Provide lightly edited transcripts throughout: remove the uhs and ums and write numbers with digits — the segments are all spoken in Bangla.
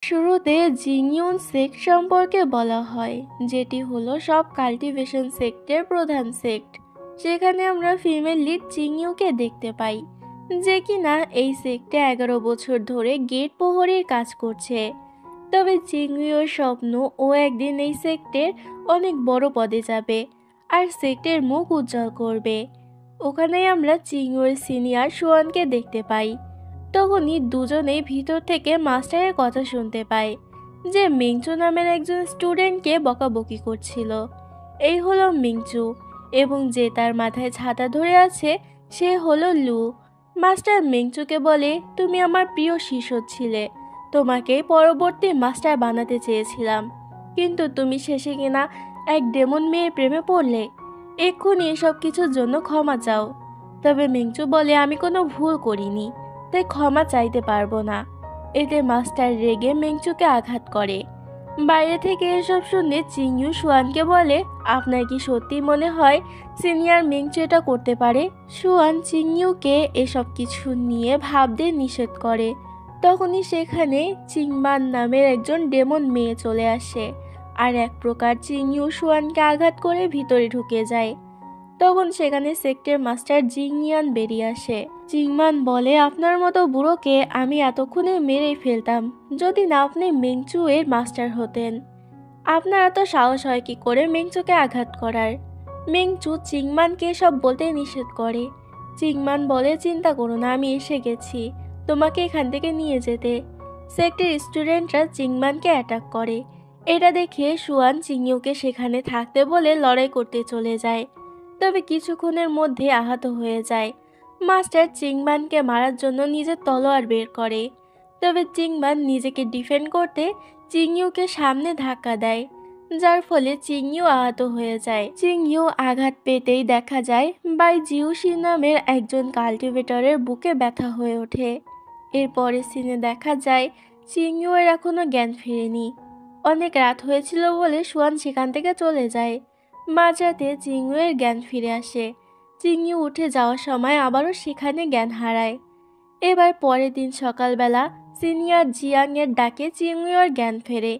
শুরুতে জিংইউন সেক্ট সম্পর্কে বলা হয়, যেটি হলো সব কাল্টিভেশন সেক্টের প্রধান সেক্ট। সেখানে আমরা ফিমেল লিড জিংইউকে দেখতে পাই, যে কিনা এই সেক্টে 11 বছর ধরে গেট প্রহরীর কাজ করছে। তবে জিংইউর স্বপ্ন ও একদিন এই সেক্টের অনেক বড় পদে যাবে আর সেক্টের মুখ উজ্জ্বল করবে। ওখানেই আমরা জিংইউর সিনিয়র শুয়ানকে দেখতে পাই। তখনই দুজনেই ভিতর থেকে মাস্টারের কথা শুনতে পায়, যে মিংচু নামের একজন স্টুডেন্টকে বকাবকি করছিল। এই হলো মিংচু, এবং যে তার মাথায় ছাতা ধরে আছে সে হলো লু। মাস্টার মিংচুকে বলে, তুমি আমার প্রিয় শিষ্য ছিলে, তোমাকে পরবর্তী মাস্টার বানাতে চেয়েছিলাম, কিন্তু তুমি শেষে কিনা এক ডেমন মেয়ের প্রেমে পড়লে। এক্ষুনি এসব কিছুর জন্য ক্ষমা চাও। তবে মিংচু বলে, আমি কোনো ভুল করিনি, তাই ক্ষমা চাইতে পারবো না। এতে মাস্টার রেগে মিংচুকে আঘাত করে। বাইরে থেকে এসব শুনে জিংইউ শুয়ানকে বলে, আপনার কি সত্যি মনে হয় সিনিয়র মিংচু এটা করতে পারে? শুয়ান জিংইউকে এসব কিছু নিয়ে ভাবতে নিষেধ করে। তখনই সেখানে চিংমান নামের একজন ডেমন মেয়ে চলে আসে আর এক প্রকার জিংইউ শুয়ানকে আঘাত করে ভিতরে ঢুকে যায়। তখন সেখানে সেক্টের মাস্টার জিংইয়ান বেরিয়ে আসে। চিংমান বলে, আপনার মতো বুড়োকে আমি এতক্ষণে মেরেই ফেলতাম যদি না আপনি মিংচু এর মাস্টার হতেন। আপনার এত সাহস হয় কি করে মিংচুকে আঘাত করার? মিংচু চিংমানকে সব বলতে নিষেধ করে। চিংমান বলে, চিন্তা করো না, আমি এসে গেছি তোমাকে এখান থেকে নিয়ে যেতে। সেক্টের স্টুডেন্টরা চিংমানকে অ্যাটাক করে। এটা দেখে শুয়ান চিংইউকে সেখানে থাকতে বলে লড়াই করতে চলে যায়, তবে কিছুক্ষণের মধ্যে আহত হয়ে যায়। মাস্টার চিংমানকে মারার জন্য নিজের তলোয়ার বের করে, তবে চিংমান নিজেকে ডিফেন্ড করতে চিংইউকে সামনে ধাক্কা দেয়, যার ফলে চিংইউ আহত হয়ে যায়। চিংইউ আঘাত পেতেই দেখা যায় বাই জিউশি নামের একজন কাল্টিভেটরের বুকে ব্যথা হয়ে ওঠে। এরপরে সিনে দেখা যায় চিংইউ এর এখনো জ্ঞান ফেরেনি। অনেক রাত হয়েছিল বলে শুয়ান সেখান থেকে চলে যায়। মাঝরাতে চিংইউয়ের জ্ঞান ফিরে আসে। চিংইউ উঠে যাওয়ার সময় আবারও সেখানে জ্ঞান হারায়। এবার পরের দিন সকালবেলা সিনিয়র জিয়াং এর ডাকে চিংইউয়ের জ্ঞান ফেরে।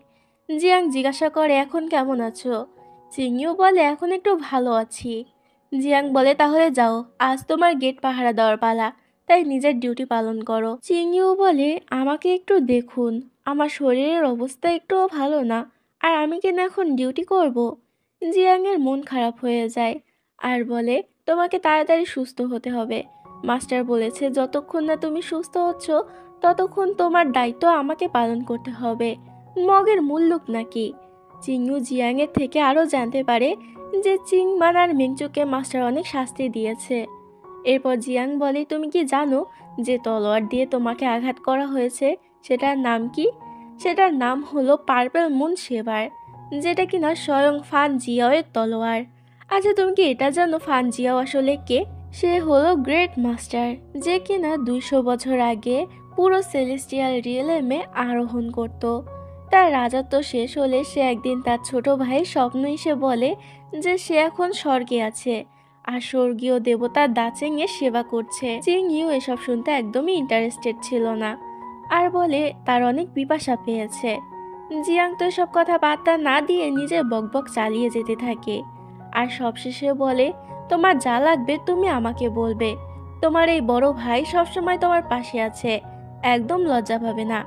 জিয়াং জিজ্ঞাসা করে, এখন কেমন আছো? চিংইউ বলে, এখন একটু ভালো আছি। জিয়াং বলে, তাহলে যাও, আজ তোমার গেট পাহারা দেওয়ার পালা, তাই নিজের ডিউটি পালন করো। চিংইউ বলে, আমাকে একটু দেখুন, আমার শরীরের অবস্থা একটুও ভালো না, আর আমি কিনা এখন ডিউটি করব? জিয়াং এর মন খারাপ হয়ে যায় আর বলে, তোমাকে তাড়াতাড়ি সুস্থ হতে হবে। মাস্টার বলেছে যতক্ষণ না তুমি সুস্থ হচ্ছ ততক্ষণ তোমার দায়িত্ব আমাকে পালন করতে হবে। মগের মুল্লুক নাকি? চিংইউ জিয়াং এর থেকে আরও জানতে পারে যে চিংমান আর মিংচুকে মাস্টার অনেক শাস্তি দিয়েছে। এরপর জিয়াং বলে, তুমি কি জানো যে তলোয়ার দিয়ে তোমাকে আঘাত করা হয়েছে সেটার নাম কি? সেটার নাম হলো পার্পল মুন সেবার, যেটা কিনা স্বয়ং ফান জিয়াওয়ের তলোয়ার। আচ্ছা, তুমি কি এটা জানো ফান জিয়াও আসলে কে? সে হলো গ্রেট মাস্টার, যে কিনা 200 বছর আগে পুরো সেলেস্টিয়াল রিয়েলমে আরোহণ করত। তার রাজত্ব শেষ হলে সে একদিন তার ছোট ভাই স্বপ্ন এসে বলে যে সে এখন স্বর্গে আছে আর স্বর্গীয় দেবতার দাচেং এর সেবা করছে। চিংইউ এসব শুনতে একদমই ইন্টারেস্টেড ছিল না আর বলে তার অনেক পিপাসা পেয়েছে। জিয়াং তো এসব কথা পাত্তা না দিয়ে নিজের বকবক চালিয়ে যেতে থাকে আর সবশেষে বলে, তোমার যা লাগবে তুমি আমাকে বলবে, তোমার এই বড় ভাই সবসময় তোমার পাশে আছে, একদম লজ্জা পাবে না।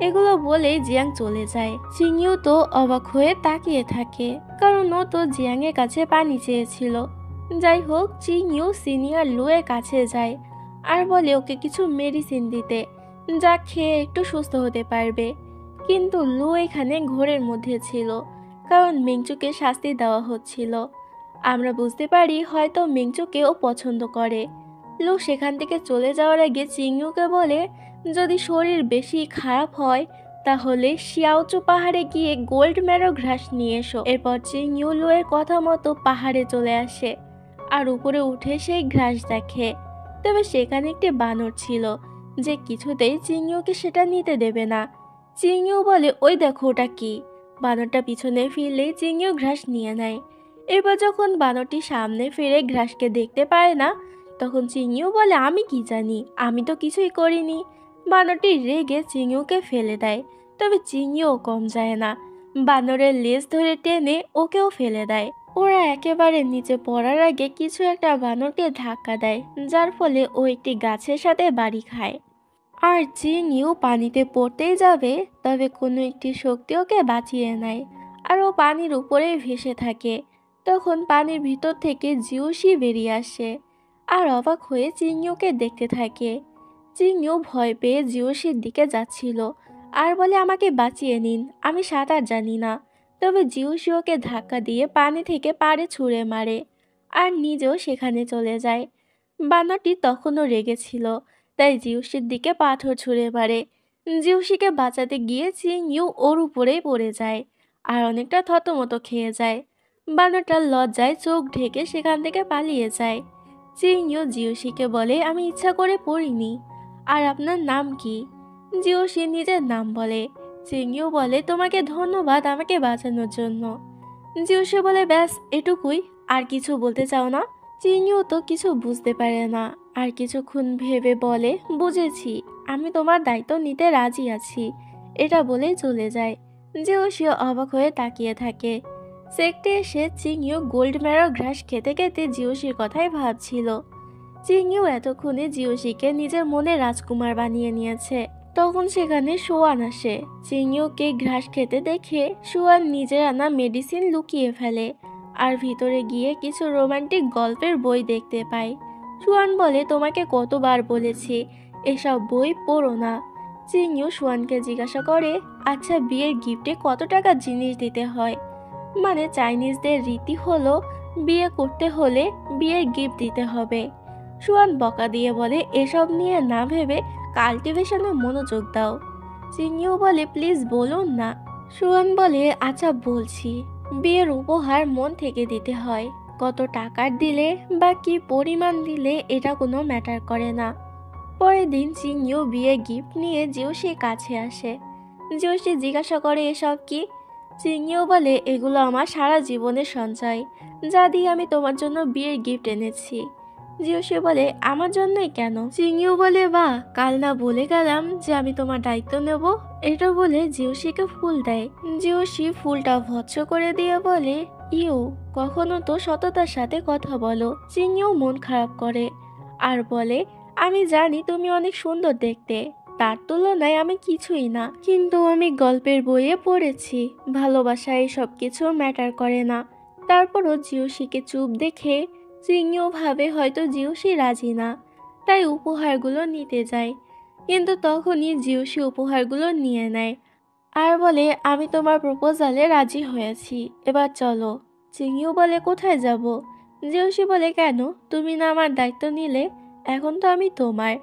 এগুলো বলে জিয়াং চলে যায়। চিংইউ তো অবাক হয়ে তাকিয়ে থাকে, কারণ ও তো জিয়াং এর কাছে পানি চেয়েছিল। যাই হোক, চিংইউ সিনিয়র লু এর কাছে যায় আর বলে ওকে কিছু মেডিসিন দিতে, যা খেয়ে একটু সুস্থ হতে পারবে। কিন্তু লু এখানে ঘোরের মধ্যে ছিল, কারণ মিংচুকে শাস্তি দেওয়া হচ্ছিল। আমরা বুঝতে পারি হয়তো মিংচুকে ও পছন্দ করে। লু সেখান থেকে চলে যাওয়ার আগে চিংইউকে বলে, যদি শরীর বেশি খারাপ হয় তাহলে শিয়াওচু পাহাড়ে গিয়ে গোল্ড ম্যারো ঘাস নিয়ে এসো। এরপর চিংইউ লু এর কথা মতো পাহাড়ে চলে আসে আর উপরে উঠে সেই ঘাস দেখে। তবে সেখানে একটি বানর ছিল যে কিছুতেই চিংইউকে সেটা নিতে দেবে না। চিংইউ বলে, ওই দেখো ওটা কি? বানরটা পিছনে ফিরলেই চিংইউ ঘাস নিয়ে নেয়। এরপর যখন বানরটি সামনে ফিরে ঘাসকে দেখতে পায় না, তখন চিংইউ বলে, আমি কি জানি, আমি তো কিছুই করিনি। বানরটি রেগে চিংইউকে ফেলে দেয়, তবে চিংড়িও কম যায় না, বানরের লেজ ধরে টেনে ওকেও ফেলে দেয়। ওরা একেবারে নিচে পড়ার আগে কিছু একটা বানরকে ধাক্কা দেয়, যার ফলে ও একটি গাছের সাথে বাড়ি খায়। আর চিংড়িও পানিতে পড়তেই যাবে, তবে কোনো একটি শক্তি ওকে বাঁচিয়ে নেয়, আর ও পানির উপরে ভেসে থাকে। তখন পানির ভিতর থেকে জিউসি বেরিয়ে আসে, আর অবাক হয়ে চিংড়িওকে দেখতে থাকে। চিংড়িও ভয় পেয়ে জিউসির দিকে যাচ্ছিল, আর বলে আমাকে বাঁচিয়ে নিন, আমি সাঁতার জানি না। তবে জিউসি ওকে ধাক্কা দিয়ে পানি থেকে পাড়ে ছুঁড়ে মারে, আর নিজেও সেখানে চলে যায়। বানরটি তখনও রেগেছিল, তাই জিউসির দিকে পাথর ছুঁড়ে মারে। জিউসিকে বাঁচাতে গিয়ে চিংড়িও ওর উপরেই পড়ে যায়, আর অনেকটা থতমত খেয়ে যায়। বানরটার লজ্জায় চোখ ঢেকে সেখান থেকে পালিয়ে যায়। চিংড়িও জিউসিকে বলে, আমি ইচ্ছা করে পড়িনি। আর আপনার নাম কি? জিউসি নিজের নাম বলে। চিংড়িও বলে, তোমাকে ধন্যবাদ আমাকে বাঁচানোর জন্য। জিউসি বলে, ব্যাস এটুকুই, আর কিছু বলতে চাও না? চিংড়িও তো কিছু বুঝতে পারে না, আর কিছুক্ষণ ভেবে বলে, বুঝেছি, আমি তোমার দায়িত্ব নিতে রাজি আছি। এটা বলেই চলে যায়। জিউসিও অবাক হয়ে তাকিয়ে থাকে। সেক্টে এসে চিংড়িও গোল্ড ম্যারো ঘাস খেতে খেতে জিউসির কথাই ভাবছিল। চিংড়িও এতক্ষণে জিউসিকে নিজের মনে রাজকুমার বানিয়ে নিয়েছে। তখন সেখানে সোয়ান আসে। চিংড়িওকে ঘাস খেতে দেখে সোয়ান নিজের আনা মেডিসিন লুকিয়ে ফেলে, আর ভিতরে গিয়ে কিছু রোমান্টিক গল্পের বই দেখতে পায়। সোয়ান বলে, তোমাকে কতবার বলেছি এসব বই পড়ো না। চিংড়িও সোয়ানকে জিজ্ঞাসা করে, আচ্ছা বিয়ের গিফটে কত টাকার জিনিস দিতে হয়? মানে চাইনিজদের রীতি হলো বিয়ে করতে হলে বিয়ের গিফট দিতে হবে। সোয়ান বকা দিয়ে বলে, এসব নিয়ে না ভেবে কাল্টিভেশনে মনোযোগ দাও। চিংড়িও বলে, প্লিজ বলুন না। সোয়ান বলে, আচ্ছা বলছি, বিয়ের উপহার মন থেকে দিতে হয়। কত টাকার দিলে বা কি পরিমাণ দিলে এটা কোনো ম্যাটার করে না। পরের দিন চিংড়িও বিয়ের গিফট নিয়ে জিউসির কাছে আসে। জিউসি জিজ্ঞাসা করে, এসব কি? চিংড়িও বলে, এগুলো আমার সারা জীবনের সঞ্চয়, যা দিয়ে আমি তোমার জন্য বিয়ের গিফট এনেছি। জিউসি বলে, আমার জন্যই কেন? চিংড়িও বলে, বাহ, কাল না বলে গেলাম যে আমি তোমার দায়িত্ব নেব? এটা বলে জিউসিকে ফুল দেয়। জিউসি ফুলটা ভৎস করে দিয়ে বলে, ইউ, কখনো তো সততার সাথে কথা বলো। চিংড়িও মন খারাপ করে আর বলে, আমি জানি তুমি অনেক সুন্দর দেখতে, তার তুলনায় আমি কিছুই না, কিন্তু আমি গল্পের বইয়ে পড়েছি ভালোবাসায় সব কিছু ম্যাটার করে না। তারপরও জিউসিকে চুপ দেখে চিংড়িও ভাবে হয়তো জিউসি রাজি না, তাই উপহারগুলো নিতে যায়। কিন্তু তখনই জিউসি উপহারগুলো নিয়ে নেয় আর বলে, আমি তোমার প্রপোজালে রাজি হয়েছি, এবার চলো। চিংড়িও বলে, কোথায় যাব? জিউসি বলে, কেন, তুমি না আমার দায়িত্ব নিলে? এখন তো আমি তোমার,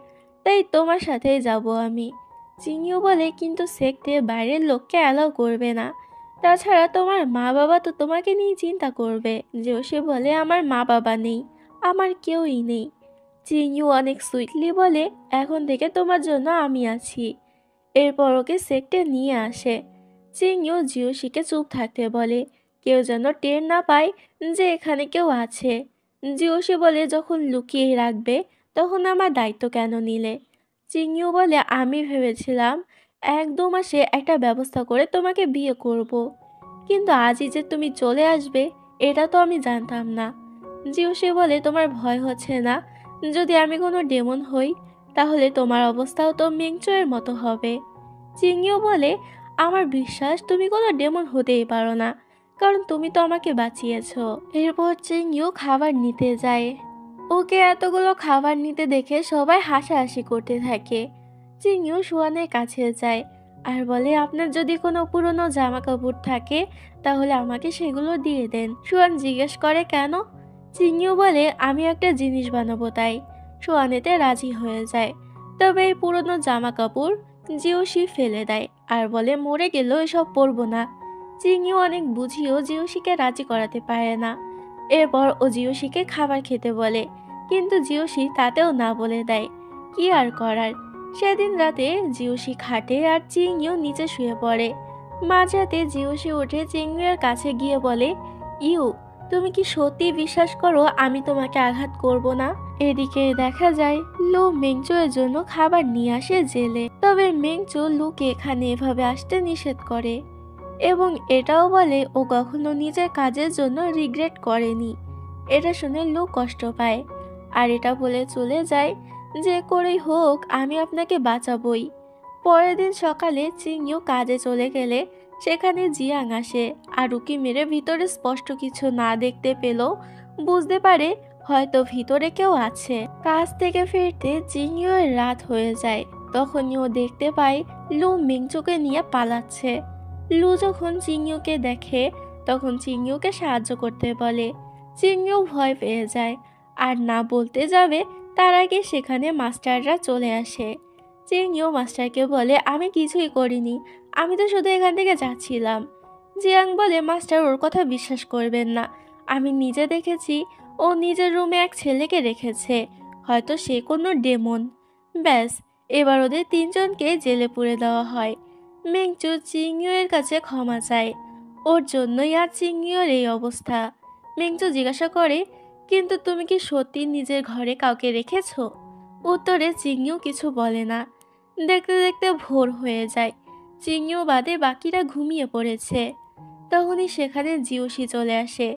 তাই তোমার সাথেই যাব আমি। চিংড়িও বলে, কিন্তু সেক্টে বাইরের লোককে অ্যালাউ করবে না, তাছাড়া তোমার মা বাবা তো তোমাকে নিয়ে চিন্তা করবে। জিউসি বলে, আমার মা বাবা নেই, আমার কেউই নেই। চিংড়িও অনেক সুইটলি বলে, এখন থেকে তোমার জন্য আমি আছি। এরপর ওকে সেক্টে নিয়ে আসে। চিংড়িও জিউসিকে চুপ থাকতে বলে, কেউ যেন টের না পায় যে এখানে কেউ আছে। জিউসি বলে, যখন লুকিয়ে রাখবে তখন আমার দায়িত্ব কেন নিলে? চিংড়িও বলে, আমি ভেবেছিলাম 1-2 মাসে একটা ব্যবস্থা করে তোমাকে বিয়ে করব, কিন্তু আজই যে তুমি চলে আসবে এটা তো আমি জানতাম না। জিউসি বলে, তোমার ভয় হচ্ছে না? যদি আমি কোনো ডেমন হই তাহলে তোমার অবস্থাও তো মিংচুয়ের মতো হবে। চিংড়িও বলে, আমার বিশ্বাস তুমি কোনো ডেমন হতেই পারো না, কারণ তুমি তো আমাকে বাঁচিয়েছো। এরপর চিংড়িও খাবার নিতে যায়। ওকে এতগুলো খাবার নিতে দেখে সবাই হাসাহাসি করতে থাকে। চিংড়িও সোয়ানের কাছে যায় আর বলে, আপনার যদি কোনো পুরনো জামা কাপড় থাকে তাহলে আমাকে সেগুলো দিয়ে দেন। সোয়ান জিজ্ঞেস করে, কেন? চিংড়িও বলে, আমি একটা জিনিস বানাবো তাই। সোয়ান এতে রাজি হয়ে যায়। তবে এই পুরনো জামা কাপড় জিউসি ফেলে দেয় আর বলে, মরে গেলেও এসব পরবো না। চিংড়িও অনেক বুঝিয়েও জিউসিকে রাজি করাতে পারে না। এরপর ও জিউসিকে খাবার খেতে বলে, কিন্তু জিউসি তাতেও না বলে দেয়। কি আর করার। সেদিন রাতে জিউসি খাটে আর চিংড়িও নিচে শুয়ে পড়ে। মাঝরাতে জিউসি উঠে চিংড়ির কাছে গিয়ে বলে, ইউ, তুমি কি সত্যি বিশ্বাস করো আমি তোমাকে আঘাত করব না? এদিকে দেখা যায় লু মেংচু এর জন্য খাবার নিয়ে আসে জেলে। তবে মেংচু লুকে এখানে এভাবে আসতে নিষেধ করে এবং এটাও বলে ও কখনো নিজের কাজের জন্য রিগ্রেট করেনি। এটা শুনে লু কষ্ট পায় আর এটা বলে চলে যায় যে করেই হোক আমি আপনাকে বাঁচাবই। পরের দিন সকালে চিংইউ কাজে চলে গেলে সেখানে জিয়াং আসে আর উকি মেরে ভিতরে স্পষ্ট কিছু না দেখতে পেলেও বুঝতে পারে হয়তো ভিতরে কেউ আছে। কাজ থেকে ফিরতে চিংইউ এর রাত হয়ে যায়। তখনই ও দেখতে পায় লু মিংচুকে নিয়ে পালাচ্ছে। লু যখন চিংইউকে দেখে তখন চিংইউকে সাহায্য করতে বলে। চিংইউ ভয় পেয়ে যায় আর না বলতে যাবে তার আগে সেখানে মাস্টাররা চলে আসে। চিংইউ মাস্টারকে বলে আমি কিছুই করিনি, আমি তো শুধু এখান থেকে যাচ্ছিলাম। জিয়াং বলে মাস্টার ওর কথা বিশ্বাস করবেন না, আমি নিজে দেখেছি ও নিজের রুমে এক ছেলেকে রেখেছে, হয়তো সে কোনো ডেমন। ব্যাস, এবার ওদের তিনজনকে জেলে পুরে দেওয়া হয়। মেংচু চিংইউ এর কাছে ক্ষমা চায়, ওর জন্যই আজ চিংইউর এই অবস্থা। মেংচু জিজ্ঞাসা করে কিন্তু তুমি কি সত্যি নিজের ঘরে কাউকে রেখেছো? উত্তরে চিংইউ কিছু বলে না। দেখতে দেখতে ভোর হয়ে যায়। চিংইউ বাদে বাকিরা ঘুমিয়ে পড়েছে। তখনই সেখানে জিওসি চলে আসে।